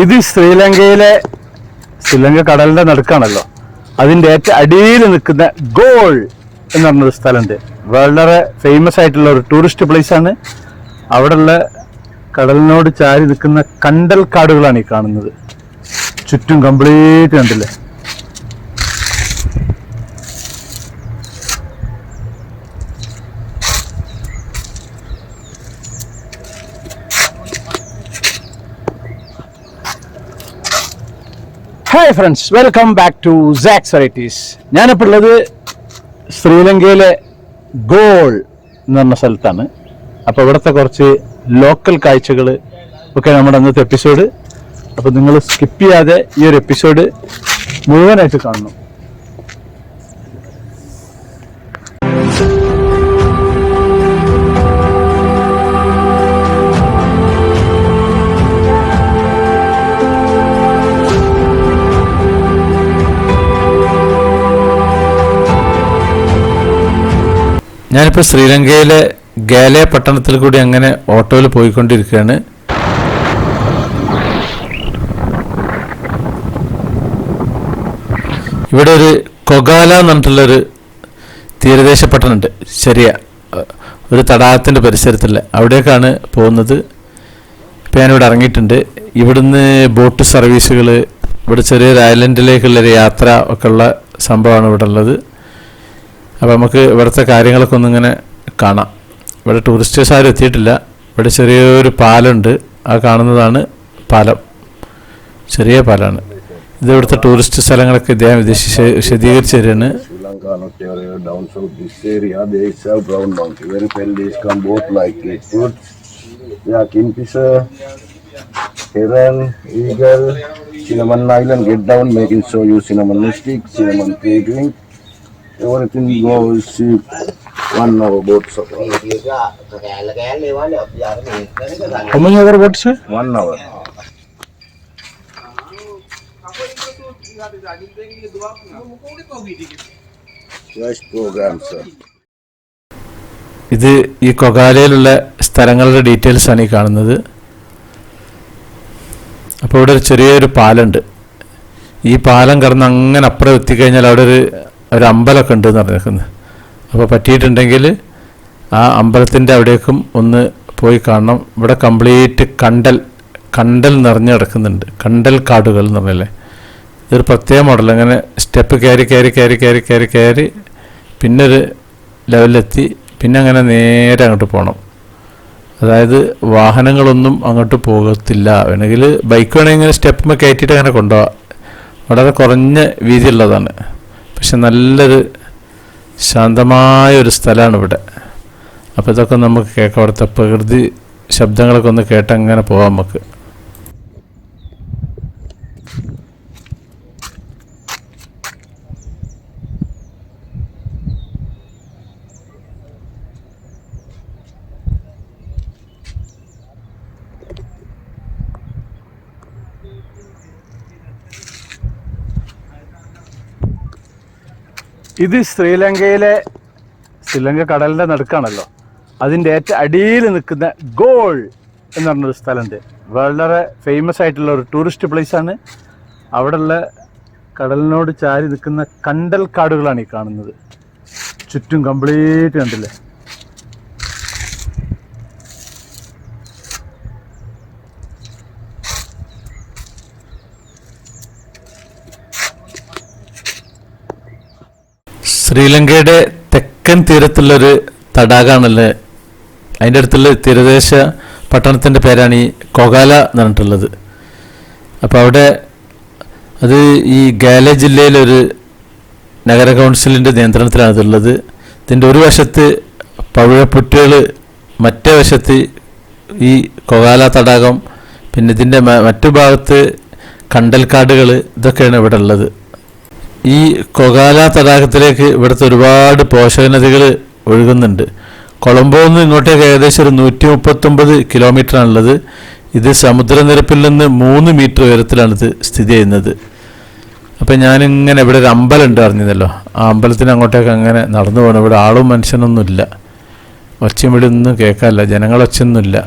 ഇത് ശ്രീലങ്ക കടലിന്റെ നടുക്കാണല്ലോ. അതിന്റെ ഏറ്റവും അടിയിൽ നിൽക്കുന്ന ഗോൾ എന്ന് പറഞ്ഞൊരു സ്ഥലമുണ്ട്. വളരെ ഫേമസ് ആയിട്ടുള്ള ഒരു ടൂറിസ്റ്റ് പ്ലേസ് ആണ്. അവിടെയുള്ള കടലിനോട് ചാരി നിൽക്കുന്ന കണ്ടൽ കാടുകളാണ് ഈ കാണുന്നത്. ചുറ്റും കംപ്ലീറ്റ് കണ്ടില്ലേ. Hi friends, welcome back to Sax varieties. ഞാനിപ്പോൾ ഉള്ളത് ശ്രീലങ്കയിലെ ഗോൾ എന്ന് പറഞ്ഞ സ്ഥലത്താണ്. അപ്പോൾ ഇവിടുത്തെ കുറച്ച് ലോക്കൽ കാഴ്ചകൾ ഒക്കെ നമ്മുടെ അന്നത്തെ എപ്പിസോഡ്. അപ്പോൾ നിങ്ങൾ സ്കിപ്പ് ചെയ്യാതെ ഈ ഒരു എപ്പിസോഡ് മുഴുവനായിട്ട് കാണണം. ഞാനിപ്പോൾ ശ്രീലങ്കയിലെ ഗാലെ പട്ടണത്തിൽ കൂടി അങ്ങനെ ഓട്ടോയിൽ പോയിക്കൊണ്ടിരിക്കുകയാണ്. ഇവിടെ ഒരു കൊഗാല എന്ന് പറഞ്ഞിട്ടുള്ളൊരു തീരദേശ പട്ടണമുണ്ട്. ചെറിയ ഒരു തടാകത്തിൻ്റെ പരിസരത്തുള്ള അവിടേക്കാണ് പോകുന്നത്. ഇപ്പോൾ ഞാനിവിടെ ഇറങ്ങിയിട്ടുണ്ട്. ഇവിടുന്ന് ബോട്ട് സർവീസുകൾ, ഇവിടെ ചെറിയൊരു ഐലൻഡിലേക്കുള്ളൊരു യാത്ര ഒക്കെ ഉള്ള സംഭവമാണ് ഇവിടെ ഉള്ളത്. അപ്പോൾ നമുക്ക് ഇവിടുത്തെ കാര്യങ്ങളൊക്കെ ഒന്നിങ്ങനെ കാണാം. ഇവിടെ ടൂറിസ്റ്റേഴ്സ് ആരും എത്തിയിട്ടില്ല. ഇവിടെ ചെറിയൊരു പാലമുണ്ട്. ആ കാണുന്നതാണ് പാലം. ചെറിയ പാലമാണ്. ഇത് ഇവിടുത്തെ ടൂറിസ്റ്റ് സ്ഥലങ്ങളൊക്കെ ഇദ്ദേഹം വിശദീകരിച്ച് തരുകയാണ്. Everything goes 1 hour boats. How many other boats? 1 hour. Just program, sir. ഇത് ഈ കൊഗാലയിലുള്ള സ്ഥലങ്ങളുടെ ഡീറ്റെയിൽസ് ആണ് ഈ കാണുന്നത്. അപ്പോൾ ഇവിടെ ഒരു ചെറിയൊരു പാലമുണ്ട്. ഈ പാലം കടന്ന് അങ്ങനെ അപ്പുറം എത്തിക്കഴിഞ്ഞാൽ അവിടെ ഒരു അമ്പലമൊക്കെ ഉണ്ടെന്ന് പറഞ്ഞേക്കുന്നത്. അപ്പോൾ പറ്റിയിട്ടുണ്ടെങ്കിൽ ആ അമ്പലത്തിൻ്റെ അവിടേക്കും ഒന്ന് പോയി കാണണം. ഇവിടെ കംപ്ലീറ്റ് കണ്ടൽ നിറഞ്ഞു കിടക്കുന്നുണ്ട്. കണ്ടൽ കാടുകൾ എന്ന് പറഞ്ഞല്ലേ. ഇതൊരു പ്രത്യേക മോഡൽ. അങ്ങനെ സ്റ്റെപ്പ് കയറി പിന്നെ ഒരു ലെവലിലെത്തി പിന്നെ അങ്ങനെ നേരെ അങ്ങോട്ട് പോകണം. അതായത് വാഹനങ്ങളൊന്നും അങ്ങോട്ട് പോകത്തില്ല. വേണമെങ്കിൽ ബൈക്ക് വേണമെങ്കിൽ ഇങ്ങനെ സ്റ്റെപ്പ് കയറ്റിയിട്ട് അങ്ങനെ കൊണ്ടുപോകാം. വളരെ കുറഞ്ഞ വീതിയുള്ളതാണ്. പക്ഷെ നല്ലൊരു ശാന്തമായൊരു സ്ഥലമാണ് ഇവിടെ. അപ്പോൾ ഇതൊക്കെ നമുക്ക് കേൾക്കാം. അവിടുത്തെ പ്രകൃതി ശബ്ദങ്ങളൊക്കെ ഒന്ന് കേട്ടങ്ങനെ പോകാം നമുക്ക്. ഇത് ശ്രീലങ്ക കടലിൻ്റെ നടുക്കാണല്ലോ. അതിൻ്റെ ഏറ്റവും അടിയിൽ നിൽക്കുന്ന ഗോൾ എന്ന് പറഞ്ഞൊരു സ്ഥലമുണ്ട്. വളരെ ഫേമസ് ആയിട്ടുള്ള ഒരു ടൂറിസ്റ്റ് പ്ലേസ് ആണ്. അവിടെയുള്ള കടലിനോട് ചാരി നിൽക്കുന്ന കണ്ടൽ കാടുകളാണ് ഈ കാണുന്നത്. ചുറ്റും കംപ്ലീറ്റ് കണ്ടില്ലേ. ശ്രീലങ്കയുടെ തെക്കൻ തീരത്തുള്ളൊരു തടാകമാണല്ലേ. അതിൻ്റെ അടുത്തുള്ള തീരദേശ പട്ടണത്തിൻ്റെ പേരാണ് ഈ കൊഗാല എന്ന് പറഞ്ഞിട്ടുള്ളത്. അപ്പോൾ അവിടെ അത് ഈ ഗാലെ ജില്ലയിലൊരു നഗര കൗൺസിലിൻ്റെ നിയന്ത്രണത്തിലാണ് ഇതുള്ളത്. ഇതിൻ്റെ ഒരു വശത്ത് പവിഴപ്പുറ്റുകൾ, മറ്റേ വശത്ത് ഈ കൊഗാല തടാകം, പിന്നെ ഇതിൻ്റെ മറ്റു ഭാഗത്ത് കണ്ടൽക്കാടുകൾ. ഇതൊക്കെയാണ് ഇവിടെ ഉള്ളത്. ഈ കൊഗാല തടാകത്തിലേക്ക് ഇവിടുത്തെ ഒരുപാട് പോഷക നദികൾ ഒഴുകുന്നുണ്ട്. കൊളംബോയിൽ നിന്ന് ഇങ്ങോട്ടേക്ക് ഏകദേശം ഒരു 139 കിലോമീറ്ററാണുള്ളത്. ഇത് സമുദ്രനിരപ്പിൽ നിന്ന് 3 മീറ്റർ ഉയരത്തിലാണിത് സ്ഥിതി ചെയ്യുന്നത്. അപ്പം ഞാനിങ്ങനെ ഇവിടെ ഒരു അമ്പലം ഉണ്ട് അറിഞ്ഞതല്ലോ. ആ അമ്പലത്തിന് അങ്ങോട്ടേക്ക് അങ്ങനെ നടന്നു പോകണം. ഇവിടെ ആളും മനുഷ്യനൊന്നുമില്ല. ഒച്ചയും ഇവിടെ ഒന്നും കേൾക്കാനില്ല. ജനങ്ങളൊച്ചയൊന്നുമില്ല.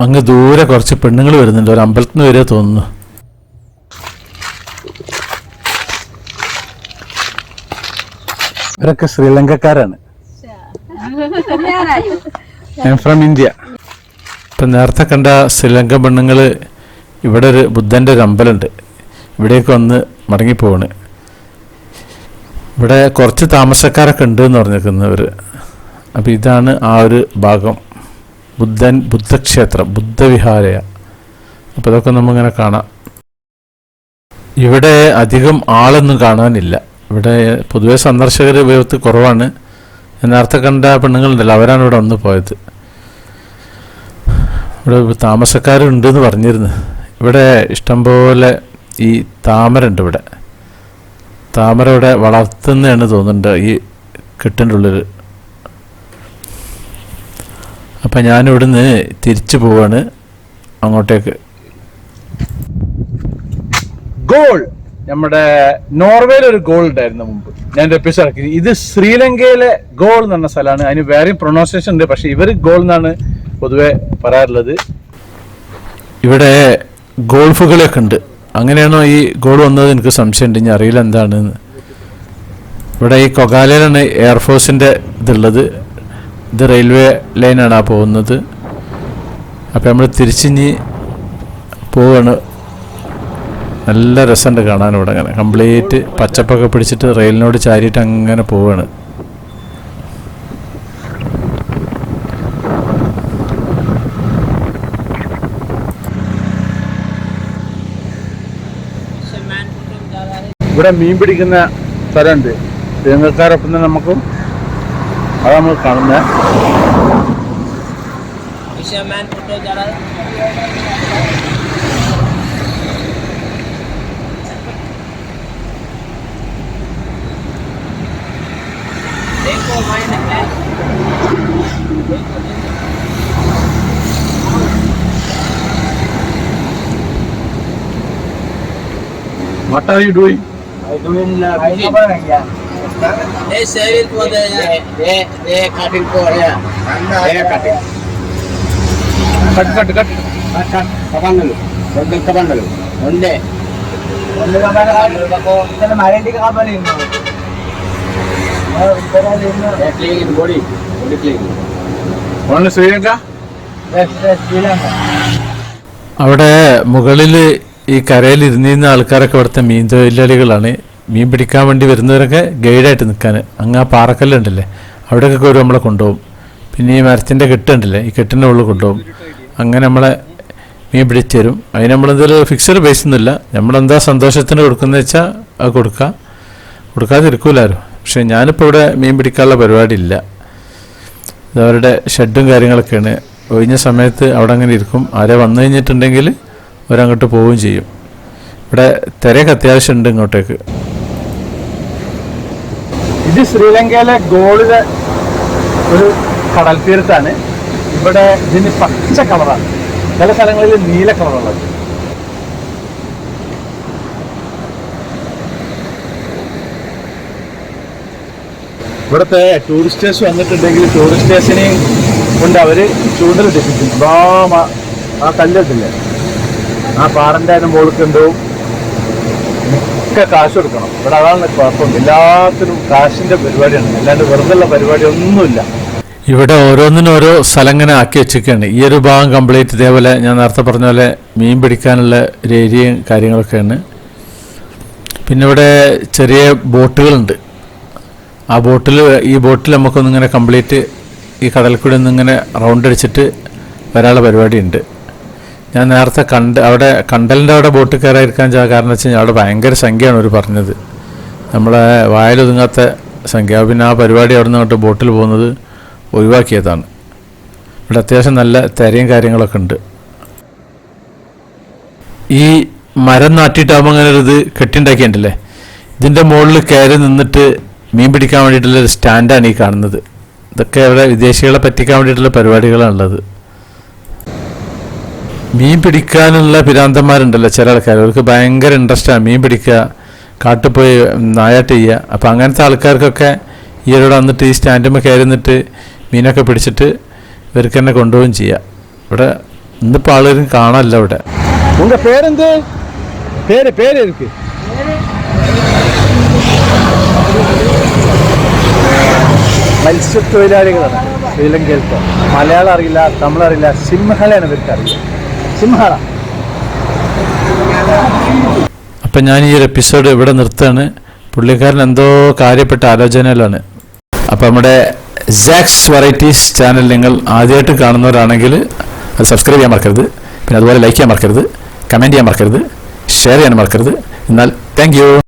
അങ്ങ് ദൂരെ കുറച്ച് പെണ്ണുങ്ങൾ വരുന്നുണ്ട്, ഒരു അമ്പലത്തിൽ നിന്ന് വരെ തോന്നുന്നു. ഇവരൊക്കെ ശ്രീലങ്കക്കാരാണ്. I am from India. ഇപ്പം നേരത്തെ കണ്ട ശ്രീലങ്കൻ പെണ്ണുങ്ങൾ ഇവിടെ ഒരു ബുദ്ധൻ്റെ ഒരു അമ്പലമുണ്ട്, ഇവിടേക്ക് വന്ന് മടങ്ങിപ്പോവാണ്. ഇവിടെ കുറച്ച് താമസക്കാരൊക്കെ ഉണ്ട് എന്ന് പറഞ്ഞിരിക്കുന്നവർ. അപ്പോൾ ഇതാണ് ആ ഒരു ഭാഗം, ബുദ്ധക്ഷേത്രം, ബുദ്ധവിഹാരയ. അപ്പോൾ ഇതൊക്കെ നമ്മളിങ്ങനെ കാണാം. ഇവിടെ അധികം ആളൊന്നും കാണാനില്ല. ഇവിടെ പൊതുവെ സന്ദർശകർ ഉപയോഗത്തിൽ കുറവാണ്. നേരത്തെ കണ്ട പെണ്ണുങ്ങളുണ്ടല്ലോ, അവരാണ് ഇവിടെ വന്ന് പോയത്. ഇവിടെ താമസക്കാരുണ്ടെന്ന് പറഞ്ഞിരുന്നു. ഇവിടെ ഇഷ്ടംപോലെ ഈ താമര ഉണ്ട്. ഇവിടെ താമര ഇവിടെ വളർത്തുന്നതാണ് തോന്നുന്നുണ്ട് ഈ കെട്ടിൻ്റെ ഉള്ളിൽ. അപ്പം ഞാനിവിടുന്ന് തിരിച്ചു പോവാണ് അങ്ങോട്ടേക്ക്. ഗോൾ, നമ്മുടെ നോർവേയിൽ ഒരു ഗോൾ ഉണ്ടായിരുന്നു മുമ്പ്, ഞാൻ എപ്പിസോഡ് ഇറക്കി. ഇത് ശ്രീലങ്കയിലെ ഗോൾ എന്ന് പറഞ്ഞ സ്ഥലമാണ്. അതിന് വേറെയും പ്രൊനൗൺസിയേഷൻ ഉണ്ട്, പക്ഷെ ഇവർ ഗോൾ എന്നാണ് പൊതുവെ പറയാറുള്ളത്. ഇവിടെ ഗോൾഫുകളൊക്കെ ഉണ്ട്. അങ്ങനെയാണോ ഈ ഗോൾ വന്നത് എനിക്ക് സംശയമുണ്ട്, ഇനി അറിയില്ല എന്താണെന്ന്. ഇവിടെ ഈ കൊഗാലയിലാണ് എയർഫോഴ്സിൻ്റെ ഇതുള്ളത്. ഇത് റെയിൽവേ ലൈനാണ് ആ പോകുന്നത്. അപ്പോൾ നമ്മൾ തിരിച്ചിഞ്ഞ് പോവാണ്. നല്ല രസമുണ്ട് കാണാൻ. ഇവിടെ അങ്ങനെ കംപ്ലീറ്റ് പച്ചപ്പൊക്കെ പിടിച്ചിട്ട് റെയിലിനോട് ചാരിയിട്ട് അങ്ങനെ പോവാണ്. ഇവിടെ മീൻ പിടിക്കുന്ന സ്ഥലമുണ്ട്, ശ്രീലങ്കക്കാരൊപ്പം തന്നെ നമുക്കും അത് നമ്മൾ കാണുന്നത്. What are you doing? I'm doing they sell it for the they cutting for yeah. They are cutting. Cut. kapandalu. Kapandalu. Onde. Then marriage ka ba rin? They clean body. Only clean. Only Sri Lanka? Yes, Sri Lanka. അവിടെ മുകളിൽ ഈ കരയിൽ ഇരുന്നിരുന്ന ആൾക്കാരൊക്കെ ഇവിടുത്തെ മീൻ തൊഴിലാളികളാണ്. മീൻ പിടിക്കാൻ വേണ്ടി വരുന്നവരൊക്കെ ഗൈഡായിട്ട് നിൽക്കാൻ. അങ്ങ് ആ പാറക്കല്ലുണ്ടല്ലേ, അവിടെയൊക്കെ ഒരു നമ്മളെ കൊണ്ടുപോകും. പിന്നെ ഈ മരത്തിൻ്റെ കെട്ടുണ്ടല്ലേ, ഈ കെട്ടിൻ്റെ ഉള്ളിൽ കൊണ്ടുപോകും. അങ്ങനെ നമ്മളെ മീൻ പിടിച്ചു തരും. അതിന് നമ്മളെന്തെങ്കിലും ഫിക്സഡ് ബേസ് ഒന്നുമില്ല. നമ്മളെന്താ സന്തോഷത്തിന് കൊടുക്കുന്നത് വെച്ചാൽ അത് കൊടുക്കാതിരിക്കൂലാരും. പക്ഷേ ഞാനിപ്പോൾ ഇവിടെ മീൻ പിടിക്കാനുള്ള പരിപാടി ഇല്ല. ഇതവരുടെ ഷെഡും കാര്യങ്ങളൊക്കെയാണ്. ഒഴിഞ്ഞ സമയത്ത് അവിടെ അങ്ങനെ ഇരിക്കും. ആരെ വന്നു കഴിഞ്ഞിട്ടുണ്ടെങ്കിൽ അവരങ്ങോട്ട് പോവുകയും ചെയ്യും. ഇവിടെ തിരയൊക്കെ അത്യാവശ്യം ഉണ്ട് ഇങ്ങോട്ടേക്ക്. ഇത് ശ്രീലങ്കയിലെ ഗോളിലെ ഒരു കടൽ തീരത്താണ്. ഇവിടെ ഇതിന് പച്ച കളറാണ്, ചില സ്ഥലങ്ങളിൽ നീല കളറുള്ളത്. ഇവിടുത്തെ ടൂറിസ്റ്റേഴ്സ് വന്നിട്ടുണ്ടെങ്കിൽ ടൂറിസ്റ്റേഴ്സിനെയും കൊണ്ട് അവർ ചൂണ്ടലിട്ടിരിക്കും. ആ കല്ലിട്ടില്ലേ, ആ പാറൻ്റെ മുകൾക്ക് ഉണ്ടാവും. ഒക്കെ കാശ് കൊടുക്കണം ഇവിടെ. അതാണ് കുഴപ്പമുണ്ട്. എല്ലാത്തിനും കാശിൻ്റെ പരിപാടിയാണ്, അല്ലാണ്ട് വെറുതെയുള്ള പരിപാടി ഒന്നുമില്ല. ഇവിടെ ഓരോന്നിനും ഓരോ സ്ഥലം ഇങ്ങനെ ആക്കി വെച്ചൊക്കെയാണ്. ഈ ഒരു ഭാഗം കംപ്ലീറ്റ് ഇതേപോലെ ഞാൻ നേരത്തെ പറഞ്ഞ പോലെ മീൻ പിടിക്കാനുള്ള ഒരു ഏരിയയും കാര്യങ്ങളൊക്കെയാണ്. പിന്നെ ഇവിടെ ചെറിയ ബോട്ടുകളുണ്ട്. ആ ഈ ബോട്ടിൽ നമുക്കൊന്നിങ്ങനെ കംപ്ലീറ്റ് ഈ കടൽ കൂടി ഒന്നിങ്ങനെ റൗണ്ട് അടിച്ചിട്ട് വരാനുള്ള പരിപാടിയുണ്ട്. ഞാൻ നേരത്തെ അവിടെ കണ്ടലിൻ്റെ അവിടെ ബോട്ട് കയറാതിരിക്കാൻ കാരണം വെച്ച് കഴിഞ്ഞാൽ അവിടെ ഭയങ്കര സംഖ്യയാണ് അവർ പറഞ്ഞത്. നമ്മളെ വായിലൊതുങ്ങാത്ത സംഖ്യ. പിന്നെ ആ പരിപാടി അവിടെ നിന്ന് അങ്ങോട്ട് ബോട്ടിൽ പോകുന്നത് ഒഴിവാക്കിയതാണ്. ഇവിടെ അത്യാവശ്യം നല്ല തിരയും കാര്യങ്ങളൊക്കെ ഉണ്ട്. ഈ മരം നാട്ടിയിട്ടാകുമ്പോൾ അങ്ങനെ ഒരു ഇത് കെട്ടിണ്ടാക്കിയിട്ടുണ്ടല്ലേ, ഇതിൻ്റെ മുകളിൽ കയറി നിന്നിട്ട് മീൻ പിടിക്കാൻ വേണ്ടിയിട്ടുള്ളൊരു സ്റ്റാൻഡാണ് ഈ കാണുന്നത്. ഇതൊക്കെ ഇവിടെ വിദേശികളെ പറ്റിക്കാൻ വേണ്ടിയിട്ടുള്ള പരിപാടികളാണുള്ളത്. മീൻ പിടിക്കാനുള്ള പിരാന്തന്മാരുണ്ടല്ലോ ചില ആൾക്കാർ, അവർക്ക് ഭയങ്കര ഇൻട്രസ്റ്റാണ് മീൻ പിടിക്കുക, കാട്ടിൽ പോയി നായാട്ട് ചെയ്യുക. അപ്പോൾ അങ്ങനത്തെ ആൾക്കാർക്കൊക്കെ ഈയിടെ വന്നിട്ട് ഈ സ്റ്റാൻഡുമ്പോൾ കയറി നിന്നിട്ട് മീനൊക്കെ പിടിച്ചിട്ട് ഇവർക്ക് തന്നെ കൊണ്ടുപോവുകയും ചെയ്യാം. ഇവിടെ ഇന്നിപ്പോൾ ആളുകളും കാണാനില്ല ഇവിടെ. ഉങ്ക പേരെന്ത്? പേര് ഇருக்கு മത്സ്യത്തൊഴിലാളികളാണ് ശ്രീലങ്കയിലത്തെ. മലയാളം അറിയില്ല, തമിഴ് അറിയില്ല, സിംഹളയാണ് ഇവർക്ക് അറിയില്ല. സിംഹള. അപ്പം ഞാൻ ഈ ഒരു എപ്പിസോഡ് ഇവിടെ നിർത്തുകയാണ്. പുള്ളിക്കാരൻ എന്തോ കാര്യപ്പെട്ട ആലോചനയിലാണ്. അപ്പം നമ്മുടെ സാക്സ് വെറൈറ്റീസ് ചാനൽ നിങ്ങൾ ആദ്യമായിട്ട് കാണുന്നവരാണെങ്കിൽ അത് സബ്സ്ക്രൈബ് ചെയ്യാൻ മറക്കരുത്. പിന്നെ അതുപോലെ ലൈക്ക് ചെയ്യാൻ മറക്കരുത്, കമൻറ്റ് ചെയ്യാൻ മറക്കരുത്, ഷെയർ ചെയ്യാൻ മറക്കരുത്. എന്നാൽ താങ്ക് യു.